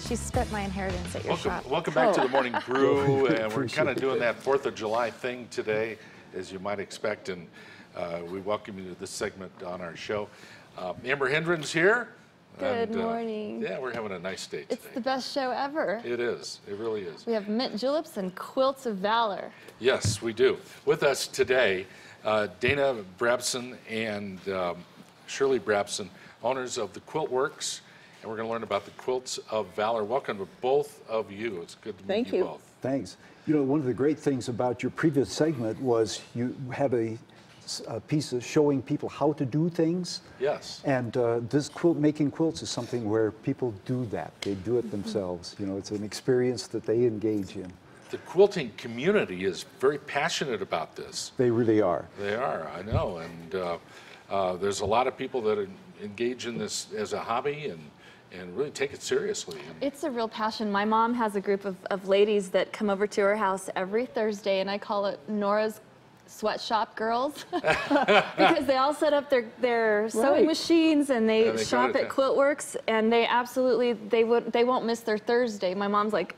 She spent my inheritance at your shop. Welcome back to the Morning Brew, and we're kind of doing that 4th of July thing today, as you might expect, and we welcome you to this segment on our show. Amber Hendren's here. Good morning. Yeah, we're having a nice day today. It's the best show ever. It is. It really is. We have mint juleps and quilts of valor. Yes, we do. With us today, Dana Brabson and Shirley Brabson, owners of the Quilt Works, and we're going to learn about the Quilts of Valor. Welcome to both of you. It's good to meet you both. Thanks. You know, one of the great things about your previous segment was you had a piece of showing people how to do things. Yes. And this making quilts is something where people do that. They do it themselves. You know, it's an experience that they engage in. The quilting community is very passionate about this. They really are. They are, I know. And there's a lot of people that engage in this as a hobby and really take it seriously. It's a real passion. My mom has a group of ladies that come over to her house every Thursday, and I call it Nora's Sweatshop Girls because they all set up their sewing machines and they shop at Quilt Works, and they absolutely they won't miss their Thursday. My mom's like,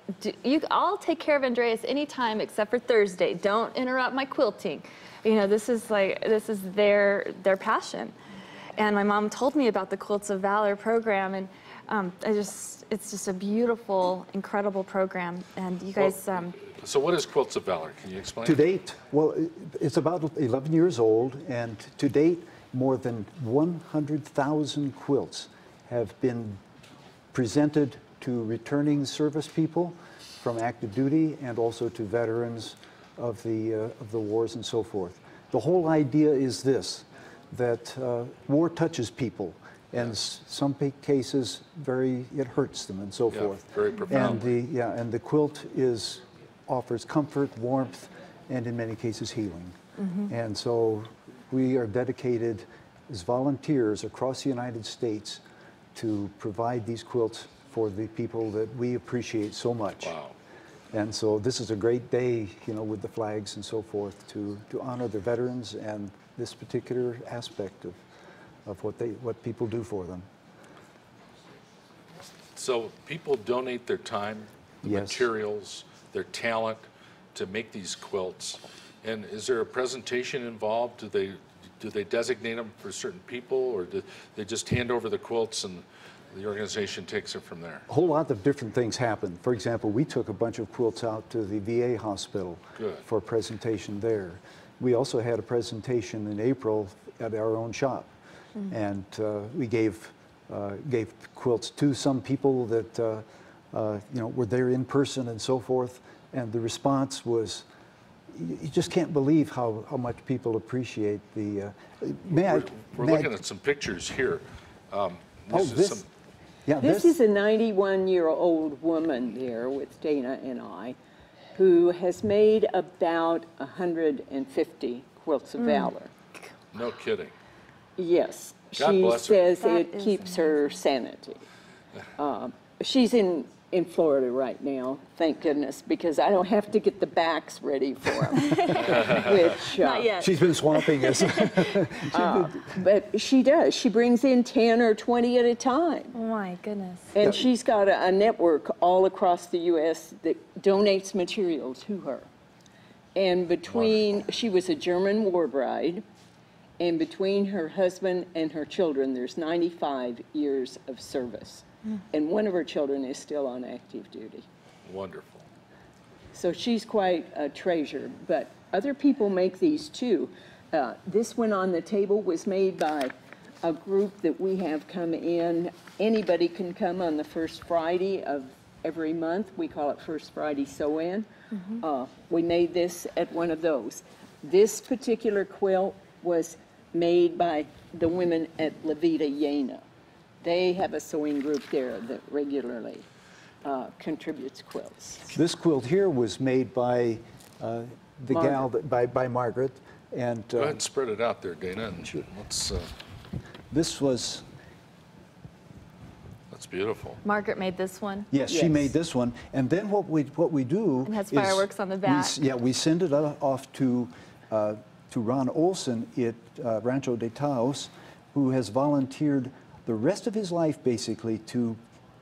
I'll take care of Andreas anytime except for Thursday. Don't interrupt my quilting. You know, this is their passion. And my mom told me about the Quilts of Valor program, and it's just a beautiful, incredible program. And you guys. So what is Quilts of Valor? Can you explain? To date, well, it's about 11 years old, and to date, more than 100,000 quilts have been presented to returning service people from active duty and also to veterans of the wars and so forth. The whole idea is this, that war touches people, and some cases it hurts them and so forth. Very profoundly. And the quilt offers comfort, warmth, and in many cases healing. And so we are dedicated as volunteers across the United States to provide these quilts for the people that we appreciate so much. Wow. And so this is a great day, you know, with the flags and so forth to honor the veterans and this particular aspect of what people do for them. So people donate their time, the materials, their talent to make these quilts. And is there a presentation involved? Do they designate them for certain people, or do they just hand over the quilts and the organization takes it from there? A whole lot of different things happen. For example, we took a bunch of quilts out to the VA hospital for a presentation there. We also had a presentation in April at our own shop, and we gave quilts to some people that you know, were there in person and so forth, and the response was, you just can't believe how much people appreciate the. We're looking at some pictures here. This is a 91-year-old woman there with Dana and I, who has made about 150 Quilts of Valor. No kidding. Yes. God bless her. She says it keeps her sanity. She's in Florida right now, thank goodness, because I don't have to get the backs ready for them. Not yet. She's been swamping us. But she does. She brings in 10 or 20 at a time. Oh my goodness. And she's got a network all across the U.S. that donates material to her. And she was a German war bride, and between her husband and her children, there's 95 years of service. And one of her children is still on active duty. Wonderful. So she's quite a treasure, but other people make these too. This one on the table was made by a group that we have come in. Anybody can come on the first Friday of every month. We call it First Friday Sew-In. We made this at one of those. This particular quilt was made by the women at La Vida Llena. They have a sewing group there that regularly contributes quilts. This quilt here was made by by Margaret. And go ahead and spread it out there, Dana. And let's. This was. That's beautiful. Margaret made this one. Yes, she made this one. And then what we do. And has fireworks on the back. We send it off to Ron Olson at Rancho de Taos, who has volunteered the rest of his life basically to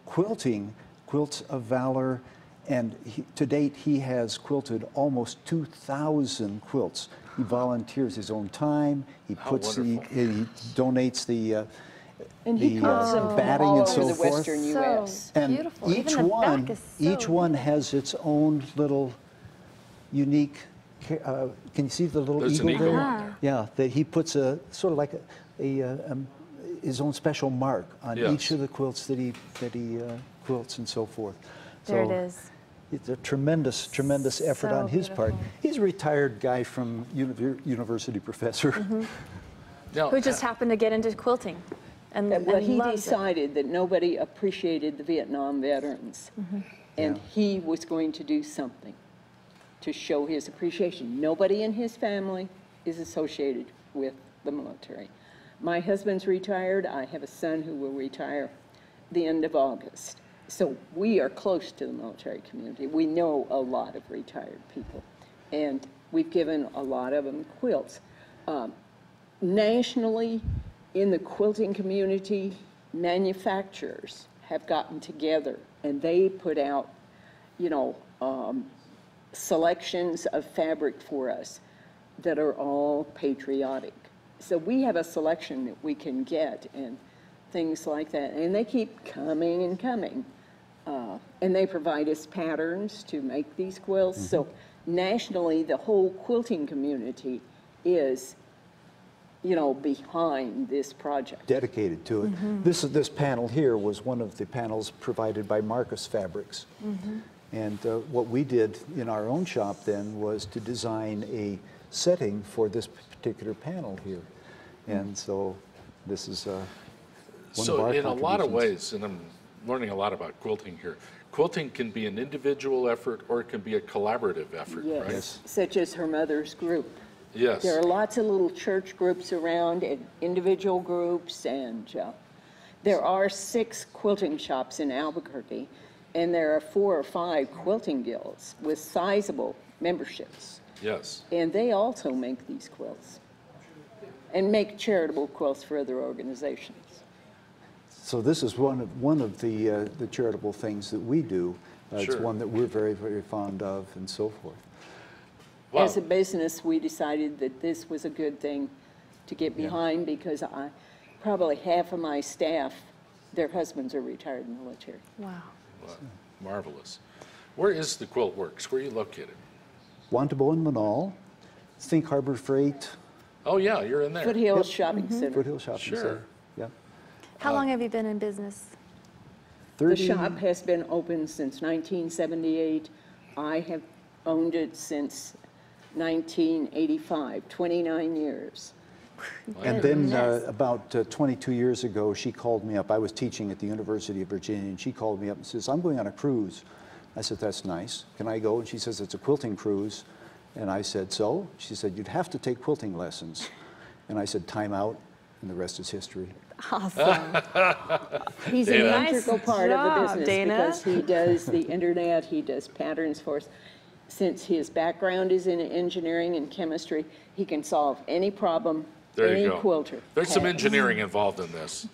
quilting Quilts of Valor, and to date he has quilted almost 2,000 quilts. He volunteers his own time. He he donates the And he quilts them batting all and over so the forth. Western So U.S. And beautiful. each Even the one, back is so each one has its own little unique. Can you see the little There's eagle an eagle there? on there. Yeah, that he puts a sort of like his own special mark on Yes. each of the quilts that he quilts and so forth. There it So is. it's a tremendous effort So on his part. beautiful. He's a retired guy from university professor. Now, Who just happened to get into quilting. And Well, he loves it. decided that nobody appreciated the Vietnam veterans, and Yeah. he was going to do something to show his appreciation. Nobody in his family is associated with the military. My husband's retired. I have a son who will retire the end of August. So we are close to the military community. We know a lot of retired people, and we've given a lot of them quilts. Nationally, in the quilting community, manufacturers have gotten together and they put out, selections of fabric for us that are all patriotic. So we have a selection that we can get and things like that. And they keep coming and coming. And they provide us patterns to make these quilts. So nationally, the whole quilting community is behind this project. Dedicated to it. This panel here was one of the panels provided by Marcus Fabrics. And what we did in our own shop then was to design a setting for this particular panel here. And so this is one of our so in a lot of contributions. ways, and I'm learning a lot about quilting here, quilting can be an individual effort or it can be a collaborative effort, Yes, right? such as her mother's group. Yes. There are lots of little church groups around and individual groups, and there are 6 quilting shops in Albuquerque, and there are 4 or 5 quilting guilds with sizable memberships. Yes. And they also make these quilts and make charitable quilts for other organizations. So this is one of the charitable things that we do. It's Sure. one that we're very, very fond of and so forth. Wow. As a business, we decided that this was a good thing to get behind because probably half of my staff, their husbands are retired military. Wow. Wow. Marvelous. Where is the Quilt Works? Where are you located? Wantabo and Manal, Think Harbor Freight, Oh, yeah, you're in there. Foothills Shopping Center. Foothill Shopping Sure. Center. Yeah. How long have you been in business? The shop has been open since 1978. I have owned it since 1985, 29 years. And then Goodness. about 22 years ago, she called me up. I was teaching at the University of Virginia, and she called me up and says, I'm going on a cruise. I said, that's nice. Can I go? And she says, it's a quilting cruise. And I said, so? She said, you'd have to take quilting lessons. And I said, time out, and the rest is history. Awesome. He's Dana. an integral part of the job, business Dana. because he does the internet, he does patterns for us. Since his background is in engineering and chemistry, he can solve any problem There any you go. quilter There's some has. engineering involved in this.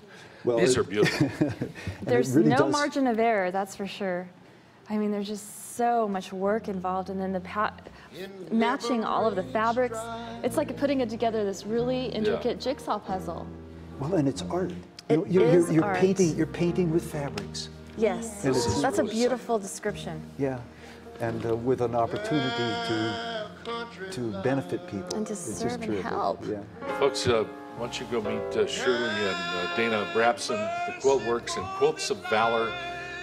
Well, These it- are beautiful. There's really no does- margin of error, that's for sure. I mean, there's just so much work involved, and then matching all of the fabrics. It's like putting it together this really intricate jigsaw puzzle. Well, and it's art. It is you're art. You're painting with fabrics. Yes, And it's- that's a really beautiful description. Yeah, and with an opportunity to benefit people. And to It's just serve and terrific. help. Yeah. Folks, why don't you go meet Shirley and Dana Brabson, the Quilt Works and Quilts of Valor.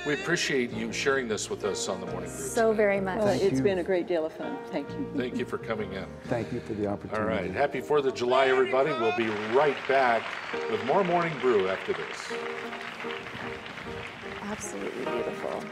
We appreciate you sharing this with us on the Morning Brew. So very much. Well, Thank it's you. been a great deal of fun. Thank you. Thank you for coming in. Thank you for the opportunity. All right, happy 4th of July, everybody. We'll be right back with more Morning Brew after this. Absolutely beautiful.